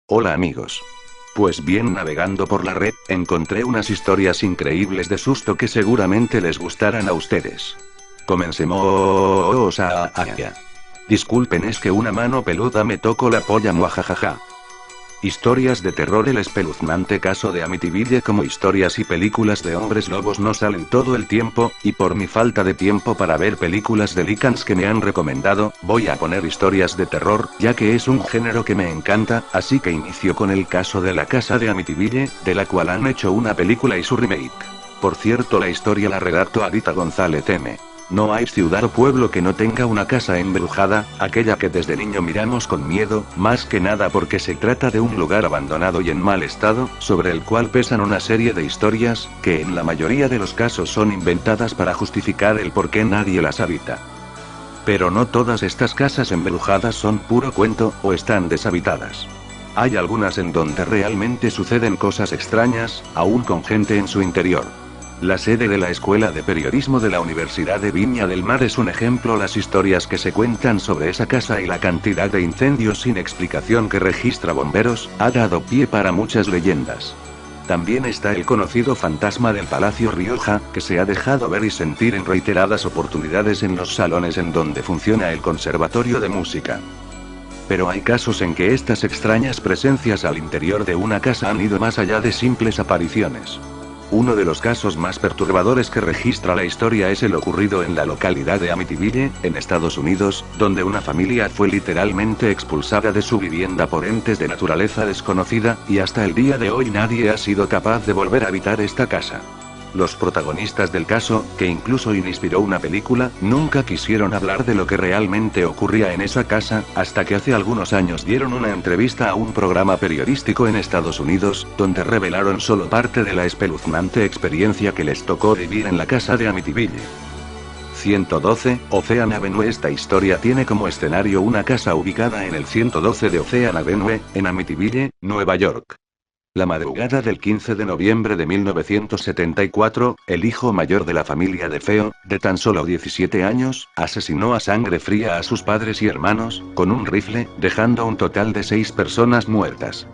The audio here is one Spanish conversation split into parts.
Hola amigos. Pues bien, navegando por la red, encontré unas historias increíbles de susto que seguramente les gustarán a ustedes. Comencemos a... Disculpen, es que una mano peluda me tocó la polla, muajajaja. Historias de terror. El espeluznante caso de Amityville. Como historias y películas de hombres lobos no salen todo el tiempo, y por mi falta de tiempo para ver películas de Lycans que me han recomendado, voy a poner historias de terror, ya que es un género que me encanta, así que inicio con el caso de la casa de Amityville, de la cual han hecho una película y su remake. Por cierto, la historia la redactó Adita González M. No hay ciudad o pueblo que no tenga una casa embrujada, aquella que desde niño miramos con miedo, más que nada porque se trata de un lugar abandonado y en mal estado, sobre el cual pesan una serie de historias, que en la mayoría de los casos son inventadas para justificar el por qué nadie las habita. Pero no todas estas casas embrujadas son puro cuento, o están deshabitadas. Hay algunas en donde realmente suceden cosas extrañas, aún con gente en su interior. La sede de la Escuela de Periodismo de la Universidad de Viña del Mar es un ejemplo. Las historias que se cuentan sobre esa casa y la cantidad de incendios sin explicación que registra bomberos, ha dado pie para muchas leyendas. También está el conocido fantasma del Palacio Rioja, que se ha dejado ver y sentir en reiteradas oportunidades en los salones en donde funciona el Conservatorio de Música. Pero hay casos en que estas extrañas presencias al interior de una casa han ido más allá de simples apariciones. Uno de los casos más perturbadores que registra la historia es el ocurrido en la localidad de Amityville, en Estados Unidos, donde una familia fue literalmente expulsada de su vivienda por entes de naturaleza desconocida, y hasta el día de hoy nadie ha sido capaz de volver a habitar esta casa. Los protagonistas del caso, que incluso inspiró una película, nunca quisieron hablar de lo que realmente ocurría en esa casa, hasta que hace algunos años dieron una entrevista a un programa periodístico en Estados Unidos, donde revelaron solo parte de la espeluznante experiencia que les tocó vivir en la casa de Amityville. 112, Ocean Avenue. Esta historia tiene como escenario una casa ubicada en el 112 de Ocean Avenue, en Amityville, Nueva York. La madrugada del 15 de noviembre de 1974, el hijo mayor de la familia de Theo, de tan solo 17 años, asesinó a sangre fría a sus padres y hermanos, con un rifle, dejando un total de 6 personas muertas.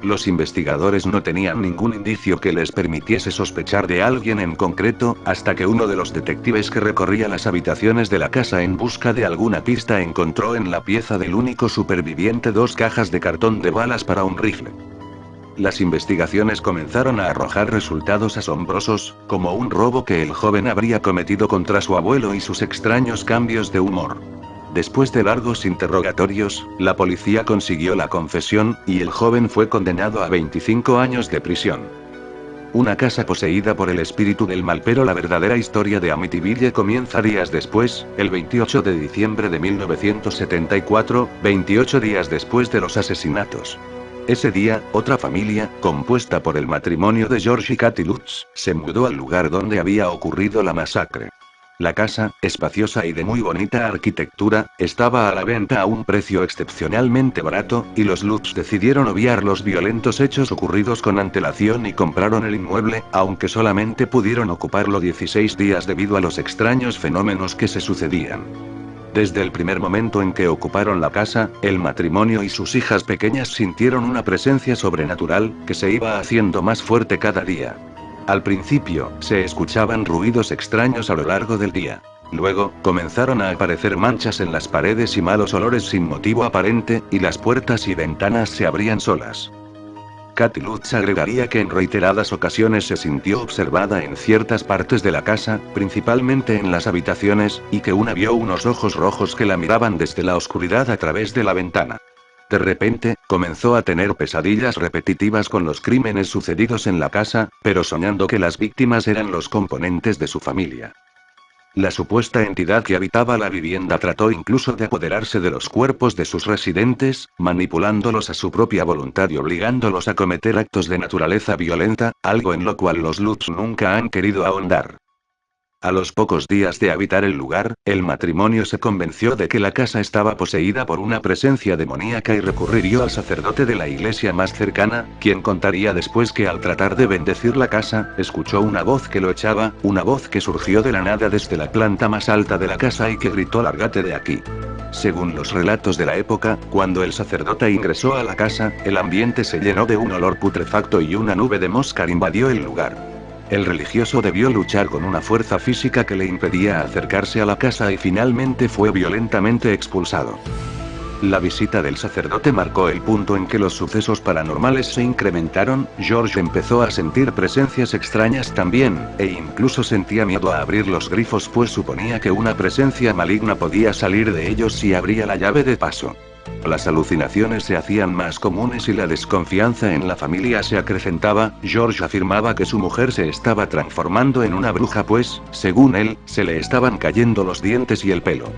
Los investigadores no tenían ningún indicio que les permitiese sospechar de alguien en concreto, hasta que uno de los detectives que recorría las habitaciones de la casa en busca de alguna pista encontró en la pieza del único superviviente 2 cajas de cartón de balas para un rifle. Las investigaciones comenzaron a arrojar resultados asombrosos, como un robo que el joven habría cometido contra su abuelo y sus extraños cambios de humor. Después de largos interrogatorios, la policía consiguió la confesión, y el joven fue condenado a 25 años de prisión. Una casa poseída por el espíritu del mal. Pero la verdadera historia de Amityville comienza días después, el 28 de diciembre de 1974, 28 días después de los asesinatos. Ese día, otra familia, compuesta por el matrimonio de George y Kathy Lutz, se mudó al lugar donde había ocurrido la masacre. La casa, espaciosa y de muy bonita arquitectura, estaba a la venta a un precio excepcionalmente barato, y los Lutz decidieron obviar los violentos hechos ocurridos con antelación y compraron el inmueble, aunque solamente pudieron ocuparlo 16 días debido a los extraños fenómenos que se sucedían. Desde el primer momento en que ocuparon la casa, el matrimonio y sus hijas pequeñas sintieron una presencia sobrenatural, que se iba haciendo más fuerte cada día. Al principio, se escuchaban ruidos extraños a lo largo del día. Luego, comenzaron a aparecer manchas en las paredes y malos olores sin motivo aparente, y las puertas y ventanas se abrían solas. Kathy Lutz agregaría que en reiteradas ocasiones se sintió observada en ciertas partes de la casa, principalmente en las habitaciones, y que vio unos ojos rojos que la miraban desde la oscuridad a través de la ventana. De repente, comenzó a tener pesadillas repetitivas con los crímenes sucedidos en la casa, pero soñando que las víctimas eran los componentes de su familia. La supuesta entidad que habitaba la vivienda trató incluso de apoderarse de los cuerpos de sus residentes, manipulándolos a su propia voluntad y obligándolos a cometer actos de naturaleza violenta, algo en lo cual los Lutz nunca han querido ahondar. A los pocos días de habitar el lugar, el matrimonio se convenció de que la casa estaba poseída por una presencia demoníaca y recurrió al sacerdote de la iglesia más cercana, quien contaría después que al tratar de bendecir la casa, escuchó una voz que lo echaba, una voz que surgió de la nada desde la planta más alta de la casa y que gritó: "Lárgate de aquí". Según los relatos de la época, cuando el sacerdote ingresó a la casa, el ambiente se llenó de un olor putrefacto y una nube de mosca invadió el lugar. El religioso debió luchar con una fuerza física que le impedía acercarse a la casa y finalmente fue violentamente expulsado. La visita del sacerdote marcó el punto en que los sucesos paranormales se incrementaron. George empezó a sentir presencias extrañas también, e incluso sentía miedo a abrir los grifos pues suponía que una presencia maligna podía salir de ellos si abría la llave de paso. Las alucinaciones se hacían más comunes y la desconfianza en la familia se acrecentaba. George afirmaba que su mujer se estaba transformando en una bruja pues, según él, se le estaban cayendo los dientes y el pelo.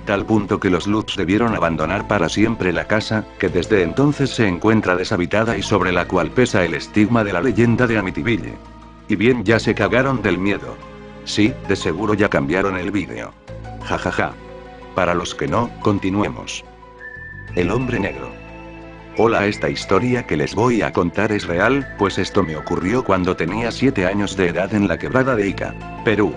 Tal punto que los Lutz debieron abandonar para siempre la casa, que desde entonces se encuentra deshabitada y sobre la cual pesa el estigma de la leyenda de Amityville. Y bien, ya se cagaron del miedo. Sí, de seguro ya cambiaron el vídeo. Jajaja. Para los que no, continuemos. El hombre negro. Hola, esta historia que les voy a contar es real, pues esto me ocurrió cuando tenía 7 años de edad en la quebrada de Ica, Perú.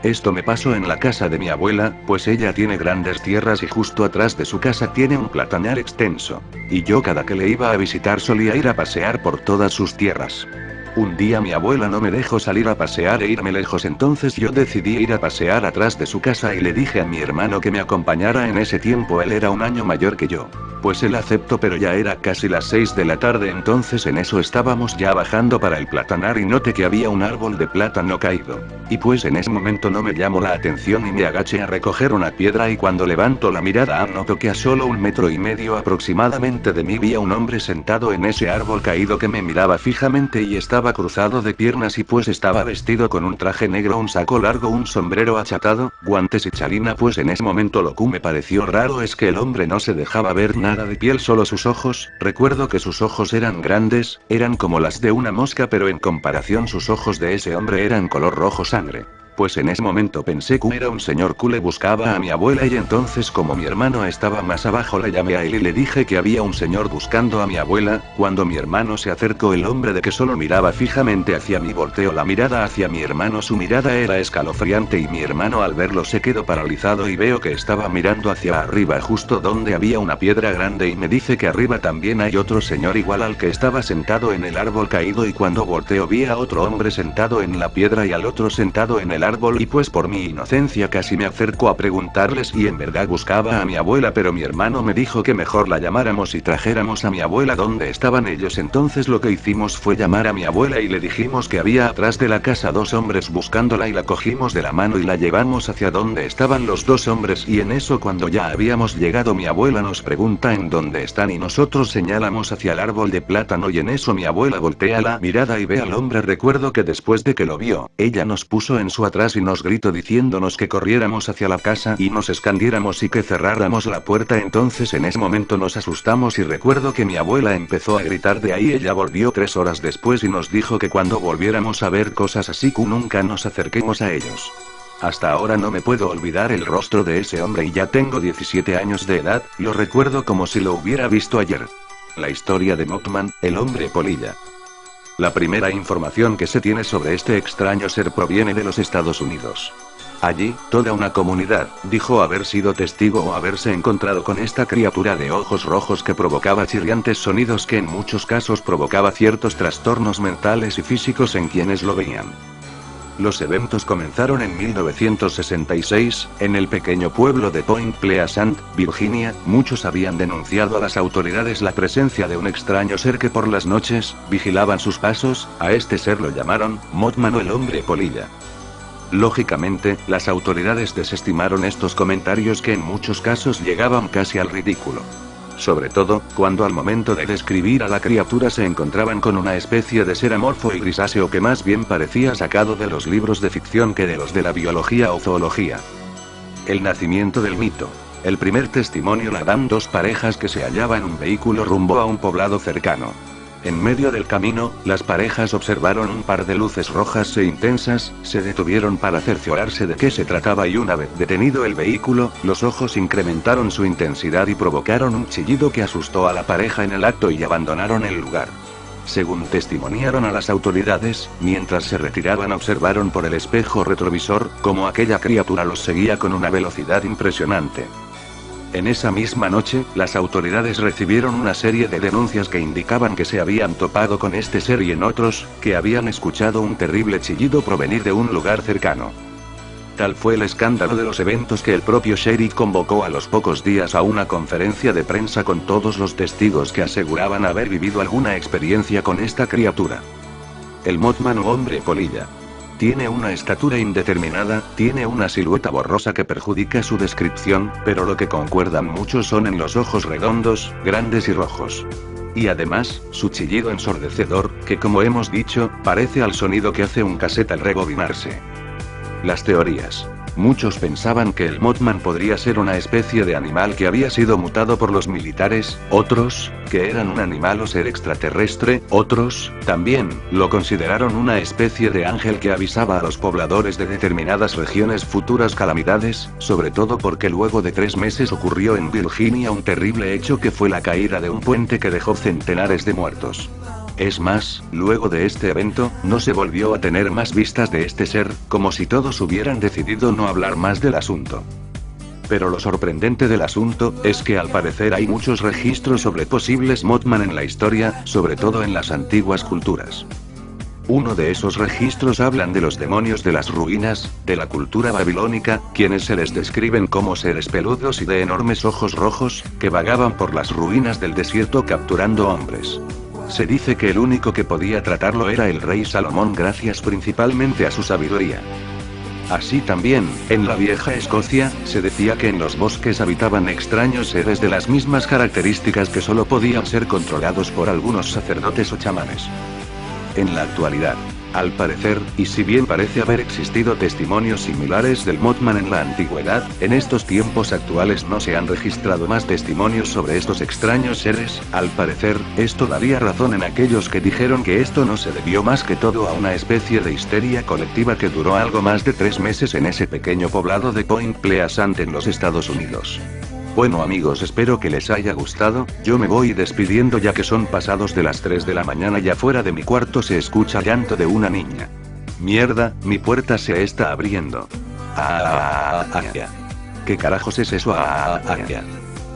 Esto me pasó en la casa de mi abuela, pues ella tiene grandes tierras y justo atrás de su casa tiene un platanar extenso. Y yo cada que le iba a visitar solía ir a pasear por todas sus tierras. Un día mi abuela no me dejó salir a pasear e irme lejos, entonces yo decidí ir a pasear atrás de su casa y le dije a mi hermano que me acompañara. En ese tiempo él era un año mayor que yo. Pues él aceptó, pero ya era casi las 6 de la tarde, entonces en eso estábamos ya bajando para el platanar y noté que había un árbol de plátano caído. Y pues en ese momento no me llamó la atención y me agaché a recoger una piedra y cuando levanto la mirada noto que a solo 1,5 metros aproximadamente de mí vi a un hombre sentado en ese árbol caído que me miraba fijamente y estaba cruzado de piernas y pues estaba vestido con un traje negro, un saco largo, un sombrero achatado, guantes y chalina. Pues en ese momento lo que me pareció raro es que el hombre no se dejaba ver nada de piel, solo sus ojos. Recuerdo que sus ojos eran grandes, eran como las de una mosca, pero en comparación sus ojos de ese hombre eran color rojo sangre. Pues en ese momento pensé que era un señor que le buscaba a mi abuela y entonces como mi hermano estaba más abajo le llamé a él y le dije que había un señor buscando a mi abuela. Cuando mi hermano se acercó, el hombre de que solo miraba fijamente hacia mí volteó la mirada hacia mi hermano, su mirada era escalofriante y mi hermano al verlo se quedó paralizado y veo que estaba mirando hacia arriba justo donde había una piedra grande y me dice que arriba también hay otro señor igual al que estaba sentado en el árbol caído y cuando volteo vi a otro hombre sentado en la piedra y al otro sentado en el árbol y pues por mi inocencia casi me acerco a preguntarles y en verdad buscaba a mi abuela, pero mi hermano me dijo que mejor la llamáramos y trajéramos a mi abuela donde estaban ellos. Entonces lo que hicimos fue llamar a mi abuela y le dijimos que había atrás de la casa 2 hombres buscándola y la cogimos de la mano y la llevamos hacia donde estaban los 2 hombres y en eso cuando ya habíamos llegado mi abuela nos pregunta en dónde están y nosotros señalamos hacia el árbol de plátano y en eso mi abuela voltea la mirada y ve al hombre. Recuerdo que después de que lo vio, ella nos puso en su atrás y nos gritó diciéndonos que corriéramos hacia la casa y nos escondiéramos y que cerráramos la puerta. Entonces en ese momento nos asustamos y recuerdo que mi abuela empezó a gritar de ahí. Ella volvió 3 horas después y nos dijo que cuando volviéramos a ver cosas así que nunca nos acerquemos a ellos. Hasta ahora no me puedo olvidar el rostro de ese hombre y ya tengo 17 años de edad, lo recuerdo como si lo hubiera visto ayer. La historia de Mothman, el hombre polilla. La primera información que se tiene sobre este extraño ser proviene de los Estados Unidos. Allí, toda una comunidad dijo haber sido testigo o haberse encontrado con esta criatura de ojos rojos que provocaba chirriantes sonidos que en muchos casos provocaba ciertos trastornos mentales y físicos en quienes lo veían. Los eventos comenzaron en 1966, en el pequeño pueblo de Point Pleasant, Virginia. Muchos habían denunciado a las autoridades la presencia de un extraño ser que por las noches vigilaban sus pasos. A este ser lo llamaron Mothman o el hombre polilla. Lógicamente, las autoridades desestimaron estos comentarios que en muchos casos llegaban casi al ridículo. Sobre todo, cuando al momento de describir a la criatura se encontraban con una especie de ser amorfo y grisáceo que más bien parecía sacado de los libros de ficción que de los de la biología o zoología. El nacimiento del mito. El primer testimonio la dan 2 parejas que se hallaban en un vehículo rumbo a un poblado cercano. En medio del camino, las parejas observaron un par de luces rojas e intensas, se detuvieron para cerciorarse de qué se trataba y una vez detenido el vehículo, los ojos incrementaron su intensidad y provocaron un chillido que asustó a la pareja en el acto y abandonaron el lugar. Según testimoniaron a las autoridades, mientras se retiraban observaron por el espejo retrovisor, cómo aquella criatura los seguía con una velocidad impresionante. En esa misma noche, las autoridades recibieron una serie de denuncias que indicaban que se habían topado con este ser y en otros, que habían escuchado un terrible chillido provenir de un lugar cercano. Tal fue el escándalo de los eventos que el propio sheriff convocó a los pocos días a una conferencia de prensa con todos los testigos que aseguraban haber vivido alguna experiencia con esta criatura. El Mothman o hombre polilla. Tiene una estatura indeterminada, tiene una silueta borrosa que perjudica su descripción, pero lo que concuerdan muchos son en los ojos redondos, grandes y rojos. Y además, su chillido ensordecedor, que como hemos dicho, parece al sonido que hace un cassette al rebobinarse. Las teorías. Muchos pensaban que el Mothman podría ser una especie de animal que había sido mutado por los militares, otros, que eran un animal o ser extraterrestre, otros, también, lo consideraron una especie de ángel que avisaba a los pobladores de determinadas regiones futuras calamidades, sobre todo porque luego de 3 meses ocurrió en Virginia un terrible hecho que fue la caída de un puente que dejó centenares de muertos. Es más, luego de este evento, no se volvió a tener más vistas de este ser, como si todos hubieran decidido no hablar más del asunto. Pero lo sorprendente del asunto, es que al parecer hay muchos registros sobre posibles Mothman en la historia, sobre todo en las antiguas culturas. Uno de esos registros hablan de los demonios de las ruinas, de la cultura babilónica, quienes se les describen como seres peludos y de enormes ojos rojos, que vagaban por las ruinas del desierto capturando hombres. Se dice que el único que podía tratarlo era el rey Salomón gracias principalmente a su sabiduría. Así también, en la vieja Escocia, se decía que en los bosques habitaban extraños seres de las mismas características que solo podían ser controlados por algunos sacerdotes o chamanes. En la actualidad, al parecer, y si bien parece haber existido testimonios similares del Mothman en la antigüedad, en estos tiempos actuales no se han registrado más testimonios sobre estos extraños seres. Al parecer, esto daría razón en aquellos que dijeron que esto no se debió más que todo a una especie de histeria colectiva que duró algo más de 3 meses en ese pequeño poblado de Point Pleasant en los Estados Unidos. Bueno amigos, espero que les haya gustado, yo me voy despidiendo ya que son pasados de las 3 de la mañana y afuera de mi cuarto se escucha llanto de una niña. Mierda, mi puerta se está abriendo. ¿Qué carajos es eso?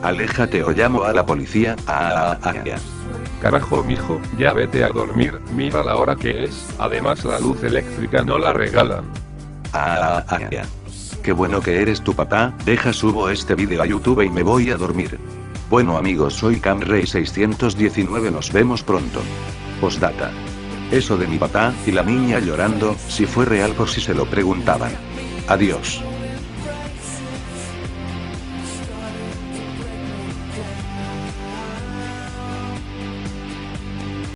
Aléjate o llamo a la policía. Carajo mijo, ya vete a dormir, mira la hora que es, además la luz eléctrica no la regalan. Qué bueno que eres tu papá, deja subo este vídeo a YouTube y me voy a dormir. Bueno amigos, soy Camrey619, nos vemos pronto. Postdata. Eso de mi papá, y la niña llorando, si fue real por si se lo preguntaban. Adiós.